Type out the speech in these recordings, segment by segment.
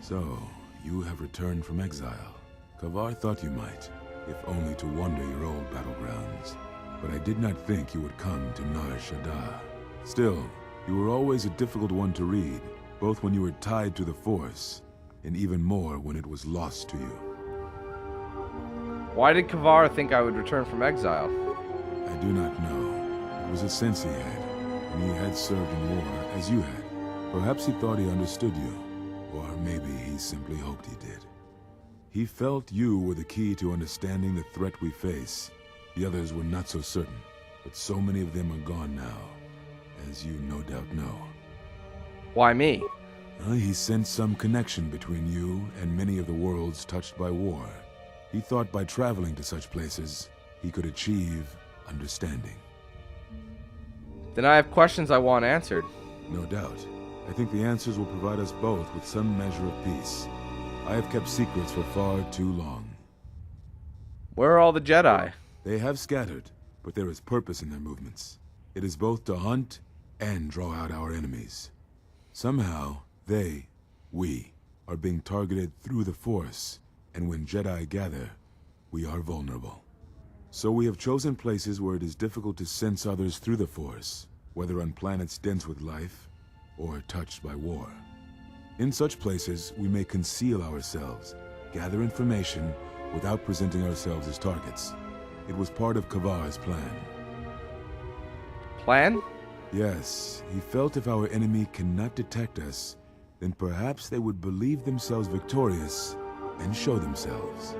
So, you have returned from exile. Kavar thought you might, if only to wander your old battlegrounds. But I did not think you would come to Nar Shaddaa. Still, you were always a difficult one to read, both when you were tied to the Force, and even more when it was lost to you. Why did Kavar think I would return from exile? I do not know. It was a sense he had, and he had served in war as you had. Perhaps he thought he understood you, or maybe he simply hoped he did. He felt you were the key to understanding the threat we face. The others were not so certain, but so many of them are gone now, as you no doubt know. Why me? He sensed some connection between you and many of the worlds touched by war. He thought by traveling to such places, he could achieve understanding. Then I have questions I want answered. No doubt. I think the answers will provide us both with some measure of peace. I have kept secrets for far too long. Where are all the Jedi? They have scattered, but there is purpose in their movements. It is both to hunt and draw out our enemies. Somehow, we, are being targeted through the Force, and when Jedi gather, we are vulnerable. So we have chosen places where it is difficult to sense others through the Force, whether on planets dense with life, or touched by war. In such places, we may conceal ourselves, gather information, without presenting ourselves as targets. It was part of Kavar's plan. Plan? Yes, he felt if our enemy cannot detect us, then perhaps they would believe themselves victorious and show themselves.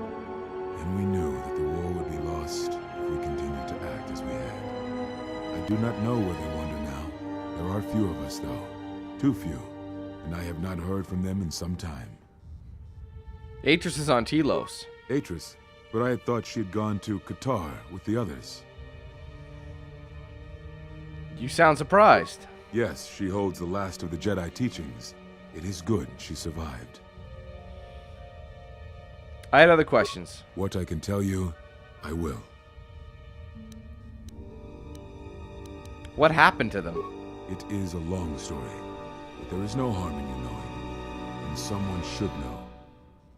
And we knew that the war would be lost if we continued to act as we had. I do not know where they wander now. There are few of us, though. Too few, and I have not heard from them in some time. Atris is on Telos. Atris, but I had thought she had gone to Qatar with the others. You sound surprised. Yes, she holds the last of the Jedi teachings. It is good she survived. I had other questions. What I can tell you, I will. What happened to them? It is a long story, but there is no harm in you knowing, and someone should know.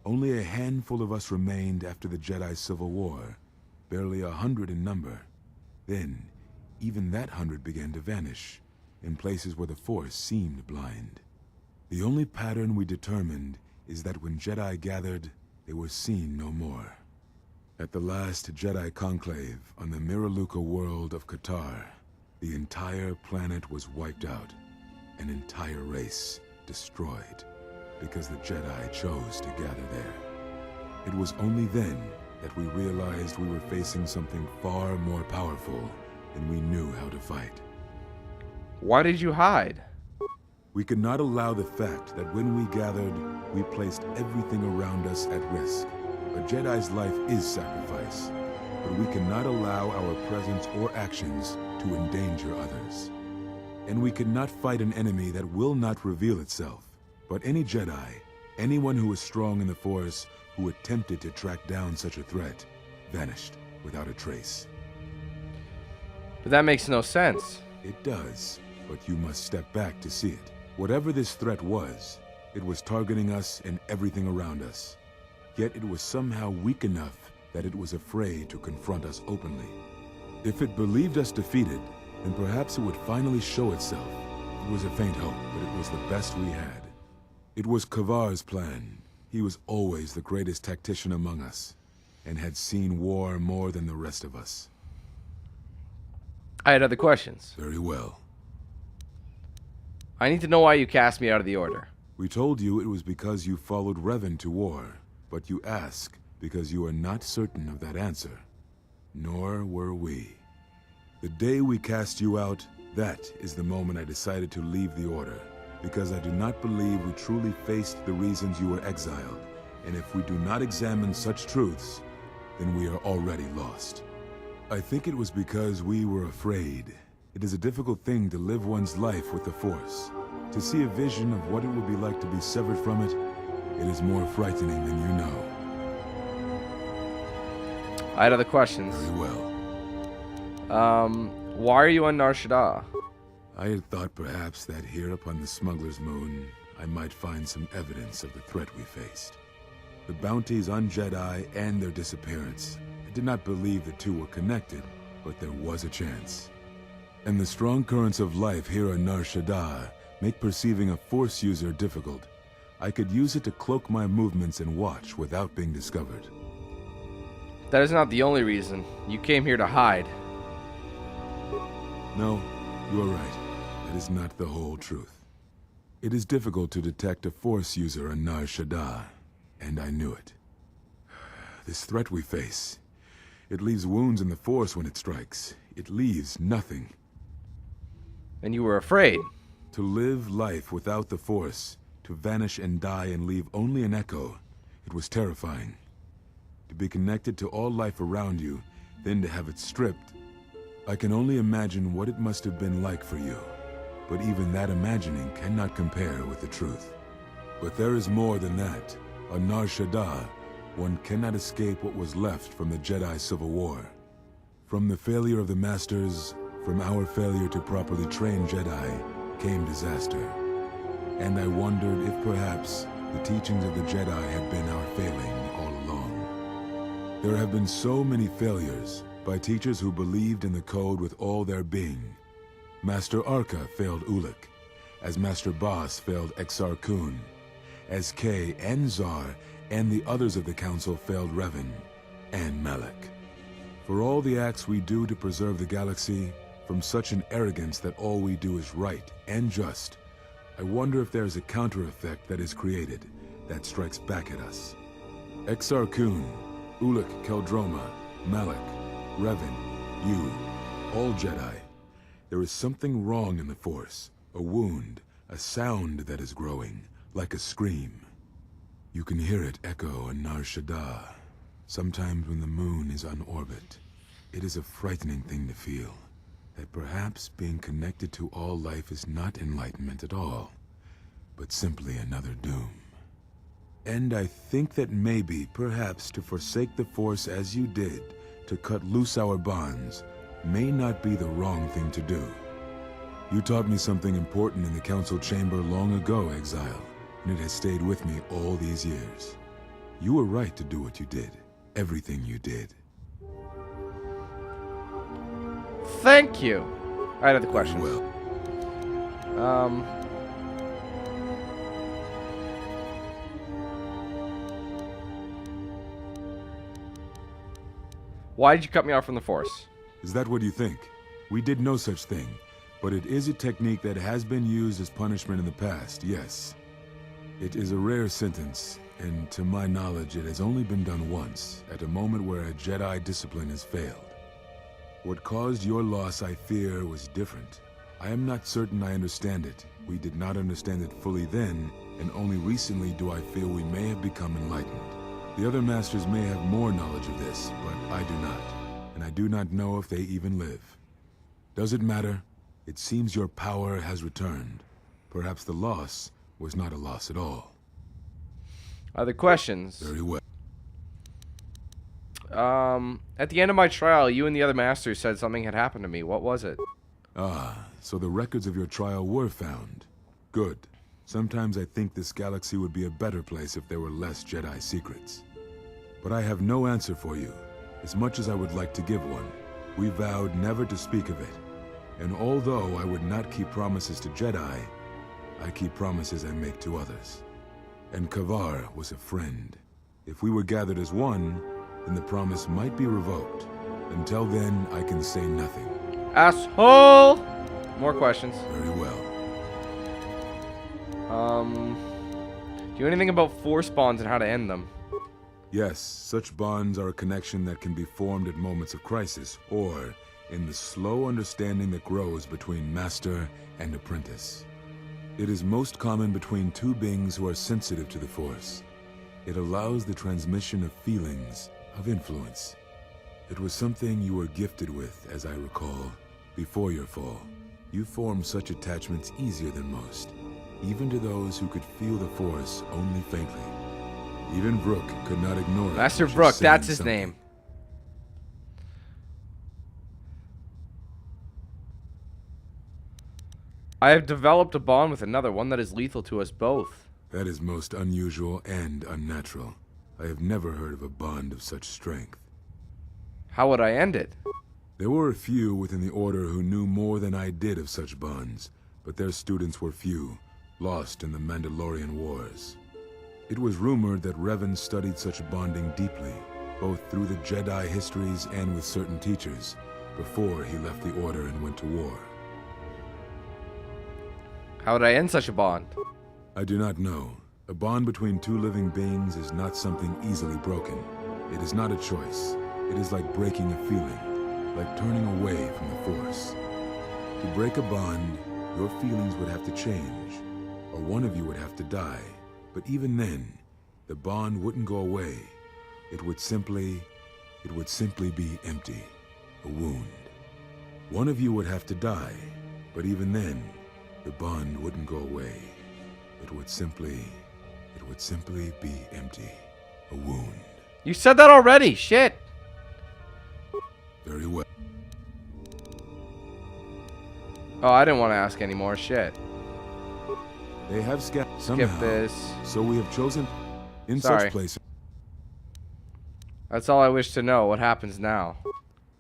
Only a handful of us remained after the Jedi Civil War, barely 100 in number. Then, even that 100 began to vanish, in places where the Force seemed blind. The only pattern we determined is that when Jedi gathered, they were seen no more. At the last Jedi conclave on the Miraluka world of Qatar, the entire planet was wiped out, an entire race destroyed, because the Jedi chose to gather there. It was only then that we realized we were facing something far more powerful than we knew how to fight. Why did you hide? We could not allow the fact that when we gathered, we placed everything around us at risk. A Jedi's life is sacrifice, but we cannot allow our presence or actions to endanger others. And we cannot fight an enemy that will not reveal itself. But any Jedi, anyone who is strong in the Force, who attempted to track down such a threat, vanished without a trace. But that makes no sense. It does, but you must step back to see it. Whatever this threat was, it was targeting us and everything around us. Yet it was somehow weak enough that it was afraid to confront us openly. If it believed us defeated, then perhaps it would finally show itself. It was a faint hope, but it was the best we had. It was Kavar's plan. He was always the greatest tactician among us, and had seen war more than the rest of us. I had other questions. Very well. I need to know why you cast me out of the Order. We told you it was because you followed Revan to war, but you ask because you are not certain of that answer. Nor were we. The day we cast you out, that is the moment I decided to leave the Order, because I do not believe we truly faced the reasons you were exiled, and if we do not examine such truths, then we are already lost. I think it was because we were afraid. It is a difficult thing to live one's life with the Force. To see a vision of what it would be like to be severed from it, it is more frightening than you know. I had other questions. Very well. Why are you on Nar Shaddaa? I had thought perhaps that here upon the Smuggler's Moon, I might find some evidence of the threat we faced. The bounties on Jedi and their disappearance. I did not believe the two were connected, but there was a chance. And the strong currents of life here on Nar Shaddaa make perceiving a Force user difficult. I could use it to cloak my movements and watch without being discovered. That is not the only reason. You came here to hide. No, you are right. That is not the whole truth. It is difficult to detect a Force user on Nar Shaddaa, and I knew it. This threat we face, it leaves wounds in the Force when it strikes. It leaves nothing. And you were afraid. To live life without the Force, to vanish and die and leave only an echo, it was terrifying. To be connected to all life around you, then to have it stripped, I can only imagine what it must have been like for you. But even that imagining cannot compare with the truth. But there is more than that. On Nar Shaddaa, one cannot escape what was left from the Jedi Civil War. From the failure of the Masters, from our failure to properly train Jedi, came disaster. And I wondered if perhaps the teachings of the Jedi had been our failing all along. There have been so many failures by teachers who believed in the code with all their being. Master Arca failed Ulic, as Master Boss failed Exar Kun, as Kay and Zar and the others of the Council failed Revan and Malak. For all the acts we do to preserve the galaxy, from such an arrogance that all we do is right and just, I wonder if there is a counter-effect that is created that strikes back at us. Exar Kun, Ulic Keldroma, Malak, Revan, you, all Jedi. There is something wrong in the Force, a wound, a sound that is growing, like a scream. You can hear it echo on Nar Shaddaa, sometimes when the moon is on orbit. It is a frightening thing to feel, that perhaps being connected to all life is not enlightenment at all, but simply another doom. And I think that maybe, perhaps, to forsake the Force as you did, to cut loose our bonds, may not be the wrong thing to do. You taught me something important in the Council Chamber long ago, Exile, and it has stayed with me all these years. You were right to do what you did, everything you did. Thank you. I had other questions. Well, why did you cut me off from the Force? is that what you think? We did no such thing, but it is a technique that has been used as punishment in the past, yes. It is a rare sentence, and to my knowledge it has only been done once, at a moment where a Jedi discipline has failed. What caused your loss, I fear, was different. I am not certain I understand it. We did not understand it fully then, and only recently do I feel we may have become enlightened. The other Masters may have more knowledge of this, but I do not. And I do not know if they even live. Does it matter? It seems your power has returned. Perhaps the loss was not a loss at all. Other questions? Very well. At the end of my trial, you and the other Masters said something had happened to me. What was it? Ah, so the records of your trial were found. Good. Sometimes I think this galaxy would be a better place if there were less Jedi secrets. But I have no answer for you. As much as I would like to give one, we vowed never to speak of it. And although I would not keep promises to Jedi, I keep promises I make to others. And Kavar was a friend. If we were gathered as one, then the promise might be revoked. Until then, I can say nothing. Asshole! More questions. Very well. Do you know anything about Force bonds and how to end them? Yes, such bonds are a connection that can be formed at moments of crisis, or in the slow understanding that grows between master and apprentice. It is most common between two beings who are sensitive to the Force. It allows the transmission of feelings, of influence. It was something you were gifted with, as I recall, before your fall. You formed such attachments easier than most, even to those who could feel the Force only faintly. Even Brook could not ignore it. Master She Brook, sang that's his something. name. I have developed a bond with another, one that is lethal to us both. That is most unusual and unnatural. I have never heard of a bond of such strength. How would I end it? There were a few within the Order who knew more than I did of such bonds, but their students were few, lost in the Mandalorian Wars. It was rumored that Revan studied such bonding deeply, both through the Jedi histories and with certain teachers, before he left the Order and went to war. How would I end such a bond? I do not know. A bond between two living beings is not something easily broken. It is not a choice. It is like breaking a feeling, like turning away from the Force. To break a bond, your feelings would have to change, or one of you would have to die. But even then, the bond wouldn't go away. It would simply be empty, a wound. One of you would have to die, but even then, the bond wouldn't go away. It would simply be empty, a wound. You said that already, shit! Very well. Oh, I didn't want to ask anymore, shit. They have Skip somehow, this. so we have chosen in Sorry. such places. That's all I wish to know. What happens now?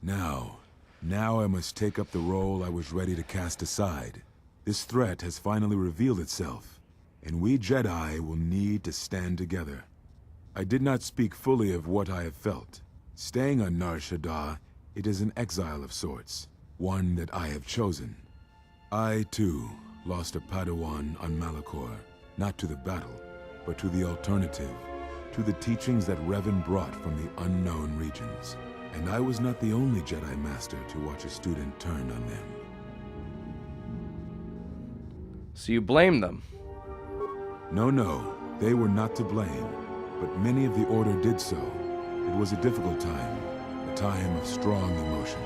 Now I must take up the role I was ready to cast aside. This threat has finally revealed itself, and we Jedi will need to stand together. I did not speak fully of what I have felt. Staying on Nar Shaddaa, it is an exile of sorts, one that I have chosen. I, too, lost a Padawan on Malachor, not to the battle, but to the alternative, to the teachings that Revan brought from the unknown regions. And I was not the only Jedi Master to watch a student turn on them. So you blame them? No, they were not to blame, but many of the Order did so. It was a difficult time, a time of strong emotion.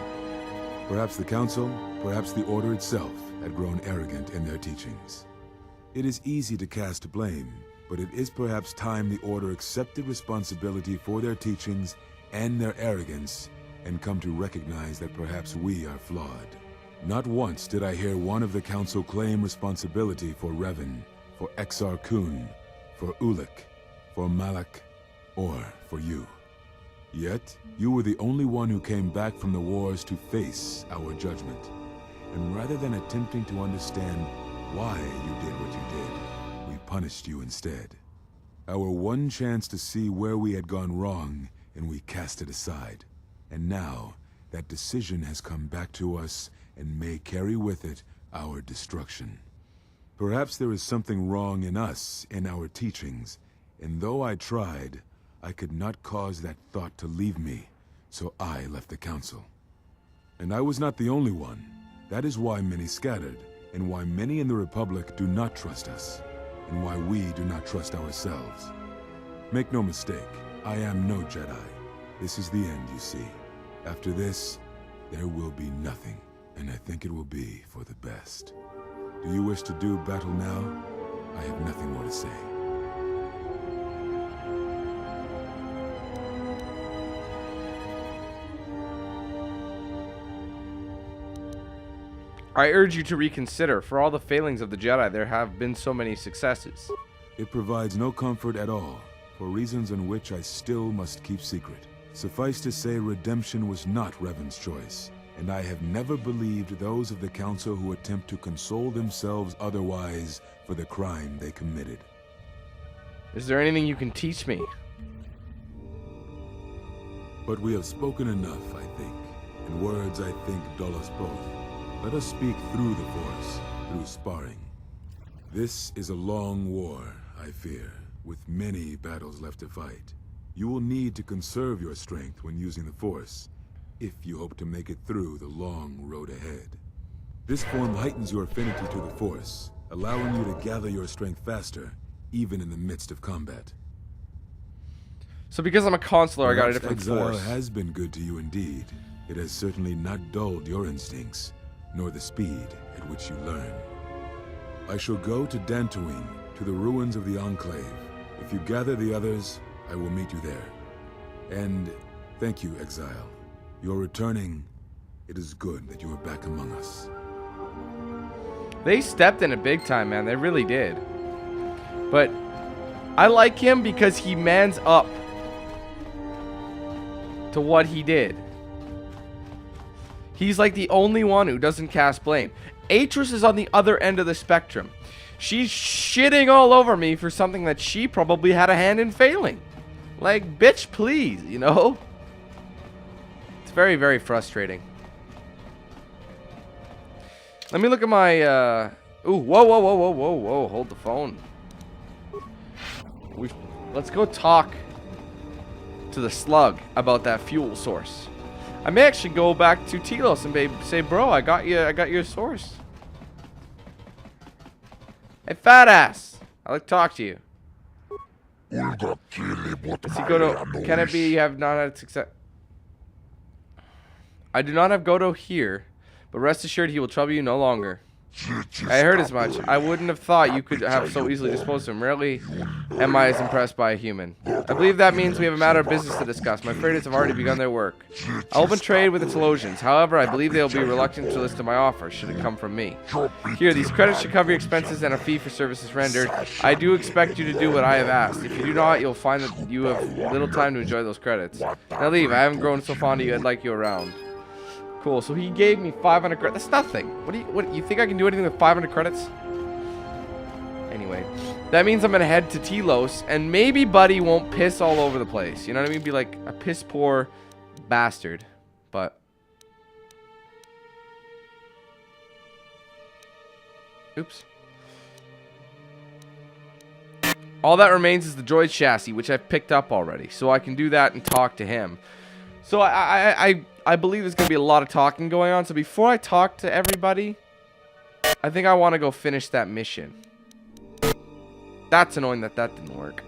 Perhaps the Council, perhaps the Order itself, had grown arrogant in their teachings. It is easy to cast blame, but it is perhaps time the Order accepted responsibility for their teachings and their arrogance, and come to recognize that perhaps we are flawed. Not once did I hear one of the Council claim responsibility for Revan, for Exar Kun, for Ulic, for Malak, or for you. Yet, you were the only one who came back from the wars to face our judgment. And rather than attempting to understand why you did what you did, we punished you instead. Our one chance to see where we had gone wrong, and we cast it aside. And now, that decision has come back to us and may carry with it our destruction. Perhaps there is something wrong in us, in our teachings, and though I tried, I could not cause that thought to leave me, so I left the Council. And I was not the only one. That is why many scattered, and why many in the Republic do not trust us, and why we do not trust ourselves. Make no mistake, I am no Jedi. This is the end, you see. After this, there will be nothing, and I think it will be for the best. Do you wish to do battle now? I have nothing more to say. I urge you to reconsider. For all the failings of the Jedi, there have been so many successes. It provides no comfort at all, for reasons in which I still must keep secret. Suffice to say, redemption was not Revan's choice, and I have never believed those of the Council who attempt to console themselves otherwise for the crime they committed. Is there anything you can teach me? But we have spoken enough, I think, and words, I think, dull us both. Let us speak through the Force, through sparring. This is a long war, I fear, with many battles left to fight. You will need to conserve your strength when using the Force, if you hope to make it through the long road ahead. This form heightens your affinity to the Force, allowing you to gather your strength faster, even in the midst of combat. So because I'm a consular, I got a Perhaps different exile force. has been good to you indeed. It has certainly not dulled your instincts, nor the speed at which you learn. I shall go to Dantooine, to the ruins of the Enclave. If you gather the others, I will meet you there. And thank you, Exile. You're returning. It is good that you are back among us. They stepped in it big time, man. They really did. But I like him because he mans up to what he did. He's like the only one who doesn't cast blame. Atris is on the other end of the spectrum. She's shitting all over me for something that she probably had a hand in failing. Like, bitch, please, you know? It's very, very frustrating. Let me look at my, Ooh, whoa, whoa, whoa, whoa, whoa, whoa. Hold the phone. Let's go talk to the slug about that fuel source. I may actually go back to Telos and say, bro, I got your source. Hey, fat ass. I'd like to talk to you. Does he go to... Can it be you have not had success? I do not have Godo here, but rest assured he will trouble you no longer. I heard as much. I wouldn't have thought you could have so easily disposed of him. Rarely am I as impressed by a human. I believe that means we have a matter of business to discuss. My freighters have already begun their work. I'll open trade with the Telosians. However, I believe they will be reluctant to listen to my offer, should it come from me. Here, these credits should cover your expenses and a fee for services rendered. I do expect you to do what I have asked. If you do not, you'll find that you have little time to enjoy those credits. Now leave. I haven't grown so fond of you. I'd like you around. Cool. So he gave me 500 credits. That's nothing. What you think I can do anything with 500 credits? Anyway, that means I'm gonna head to Telos, and maybe Buddy won't piss all over the place. You know what I mean? Be like a piss poor bastard. But oops. All that remains is the droid chassis, which I've picked up already, so I can do that and talk to him. So I believe there's going to be a lot of talking going on. So before I talk to everybody, I think I want to go finish that mission. That's annoying that didn't work.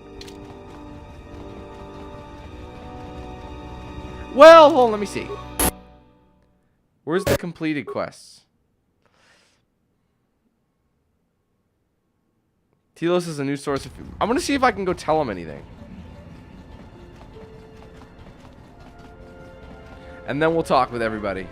Well, hold on, let me see. Where's the completed quests? Telos is a new source of... I'm going to see if I can go tell him anything. And then we'll talk with everybody.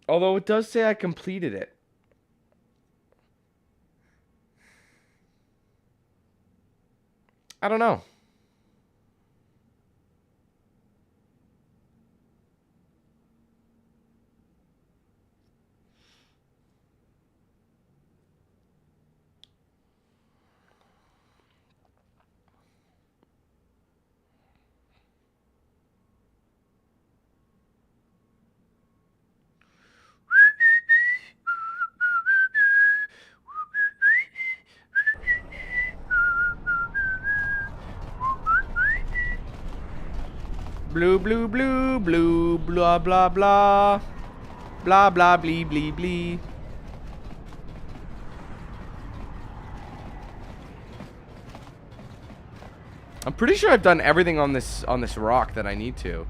Although it does say I completed it. I don't know. Blue, blue, blue, blue, blah, blah, blah. Blah, blah, blee, blee, blee. I'm pretty sure I've done everything on this rock that I need to.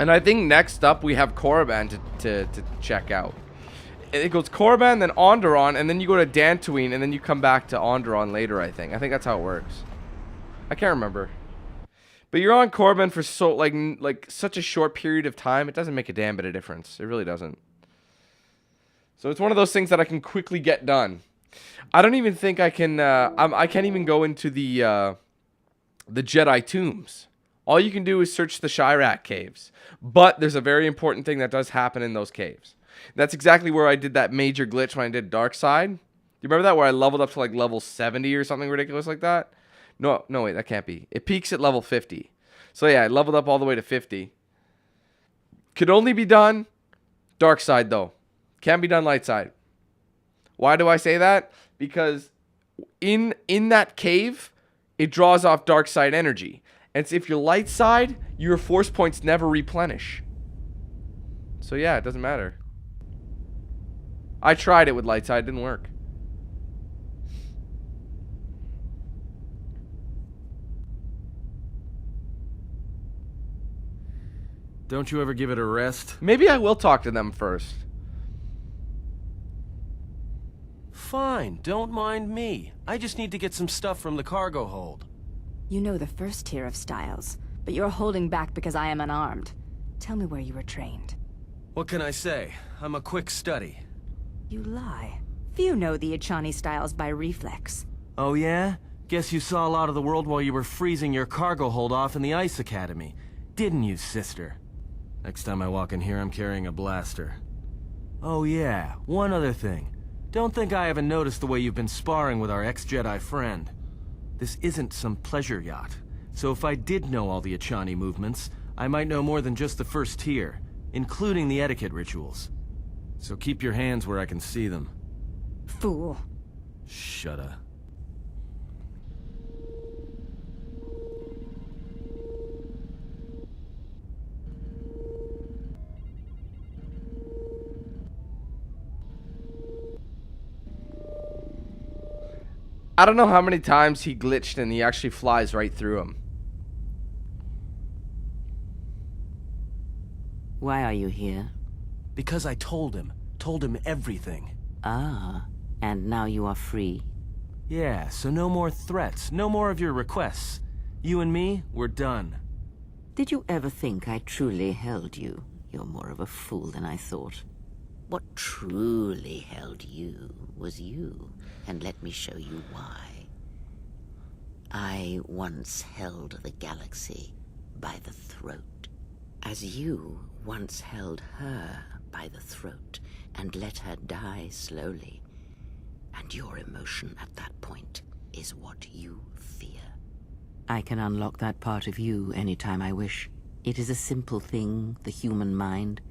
And I think next up we have Korriban to check out. It goes Korriban, then Onderon, and then you go to Dantooine, and then you come back to Onderon later, I think. I think that's how it works. I can't remember. But you're on Korriban for so like such a short period of time, it doesn't make a damn bit of difference. It really doesn't. So it's one of those things that I can quickly get done. I don't even think I can. I can't even go into the Jedi tombs. All you can do is search the Chirac caves. But there's a very important thing that does happen in those caves. That's exactly where I did that major glitch when I did Dark Side. Do you remember that, where I leveled up to like level 70 or something ridiculous like that? No, wait, that can't be. It peaks at level 50. So yeah, I leveled up all the way to 50. Could only be done Dark Side, though. Can't be done Light Side. Why do I say that? Because in that cave, it draws off Dark Side energy. And so if you're Light Side, your force points never replenish. So yeah, it doesn't matter. I tried it with Light Side, it didn't work. Don't you ever give it a rest? Maybe I will talk to them first. Fine, don't mind me. I just need to get some stuff from the cargo hold. You know the first tier of styles, but you're holding back because I am unarmed. Tell me where you were trained. What can I say? I'm a quick study. You lie. Few know the Echani styles by reflex. Oh yeah? Guess you saw a lot of the world while you were freezing your cargo hold off in the Ice Academy. Didn't you, sister? Next time I walk in here, I'm carrying a blaster. Oh yeah, one other thing. Don't think I haven't noticed the way you've been sparring with our ex-Jedi friend. This isn't some pleasure yacht, so if I did know all the Echani movements, I might know more than just the first tier, including the etiquette rituals. So keep your hands where I can see them. Fool. Shut up. I don't know how many times he glitched and he actually flies right through him. Why are you here? Because I told him everything. Ah, and now you are free. Yeah, so no more threats, no more of your requests. You and me, we're done. Did you ever think I truly held you? You're more of a fool than I thought. What truly held you was you, and let me show you why. I once held the galaxy by the throat, as you once held her by the throat and let her die slowly. And your emotion at that point is what you fear. I can unlock that part of you anytime I wish. It is a simple thing, the human mind.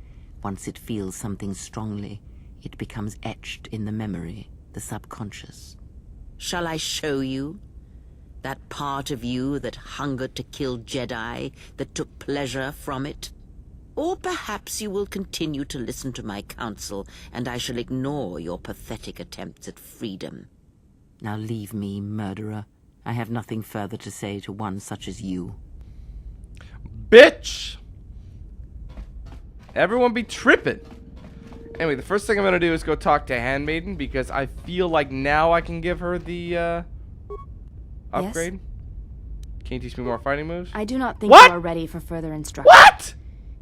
Once it feels something strongly, it becomes etched in the memory, the subconscious. Shall I show you? That part of you that hungered to kill Jedi, that took pleasure from it? Or perhaps you will continue to listen to my counsel, and I shall ignore your pathetic attempts at freedom. Now leave me, murderer. I have nothing further to say to one such as you. Bitch! Everyone be tripping. Anyway, the first thing I'm going to do is go talk to Handmaiden, because I feel like now I can give her the upgrade. Yes? Can you teach me more fighting moves? I do not think What? you are ready for further instruction. What?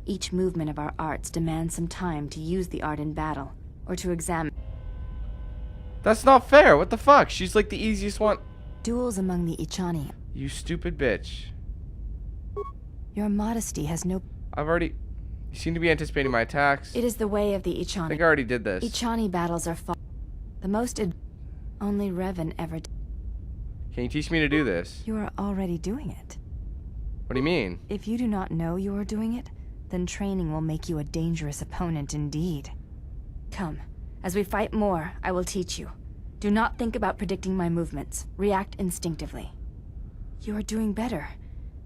Each movement of our arts demands some time to use the art in battle, or to examine. That's not fair. What the fuck? She's like the easiest one. Duels among the Echani. You stupid bitch. Your modesty has no... I've already... You seem to be anticipating my attacks. It is the way of the I Echani. think I already did this. Echani battles are fought. The most... Only Revan ever did. Can you teach me to do this? You are already doing it. What do you mean? If you do not know you are doing it, then training will make you a dangerous opponent indeed. Come, as we fight more, I will teach you. Do not think about predicting my movements. React instinctively. You are doing better.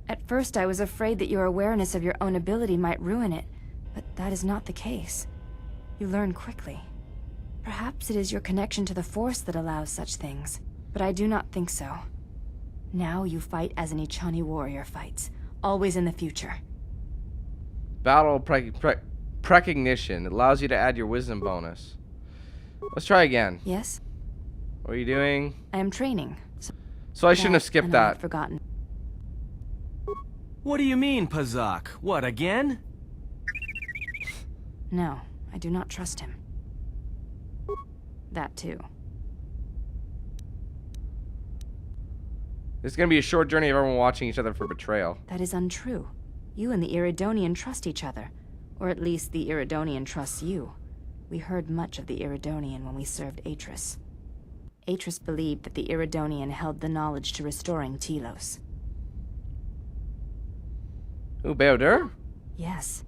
At first I was afraid that your awareness of your own ability might ruin it, but that is not the case. You learn quickly. Perhaps it is your connection to the Force that allows such things, but I do not think so. Now you fight as an Echani warrior fights, always in the future. Battle precognition. It allows you to add your wisdom bonus. Let's try again. Yes? What are you doing? I am training. So I shouldn't have skipped and I had that. forgotten. What do you mean, Pazak? What, again? No, I do not trust him. That too. This is going to be a short journey of everyone watching each other for betrayal. That is untrue. You and the Iridonian trust each other. Or at least the Iridonian trusts you. We heard much of the Iridonian when we served Atris. Atris believed that the Iridonian held the knowledge to restoring Telos. Ooh, Beodur? Yes.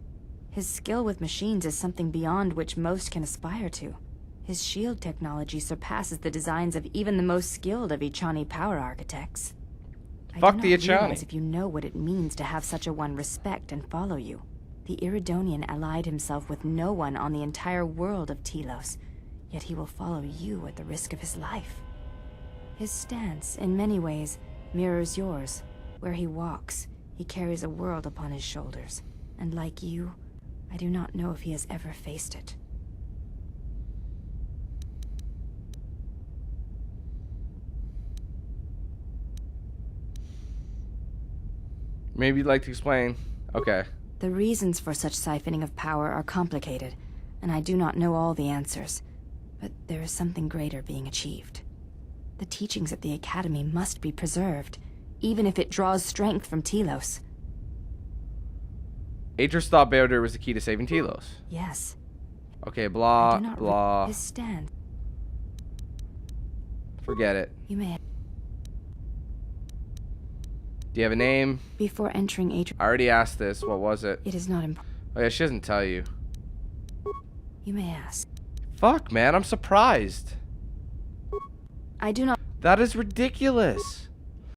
His skill with machines is something beyond which most can aspire to. His shield technology surpasses the designs of even the most skilled of Echani power architects. Fuck I the do not Echani. realize if you know what it means to have such a one respect and follow you. The Iridonian allied himself with no one on the entire world of Telos, yet he will follow you at the risk of his life. His stance, in many ways, mirrors yours. Where he walks, he carries a world upon his shoulders. And like you, I do not know if he has ever faced it. Maybe you'd like to explain. Okay. The reasons for such siphoning of power are complicated, and I do not know all the answers. But there is something greater being achieved. The teachings at the Academy must be preserved, even if it draws strength from Telos. Atris thought Beodur was the key to saving Telos. Yes. Okay, I blah, do not blah. his stand. Forget it. You may. Do you have a name? Before entering Atris, I already asked this. What was it? it is not important. Oh yeah, she doesn't tell you. You may ask. Fuck, man, I'm surprised. I do not. That is ridiculous.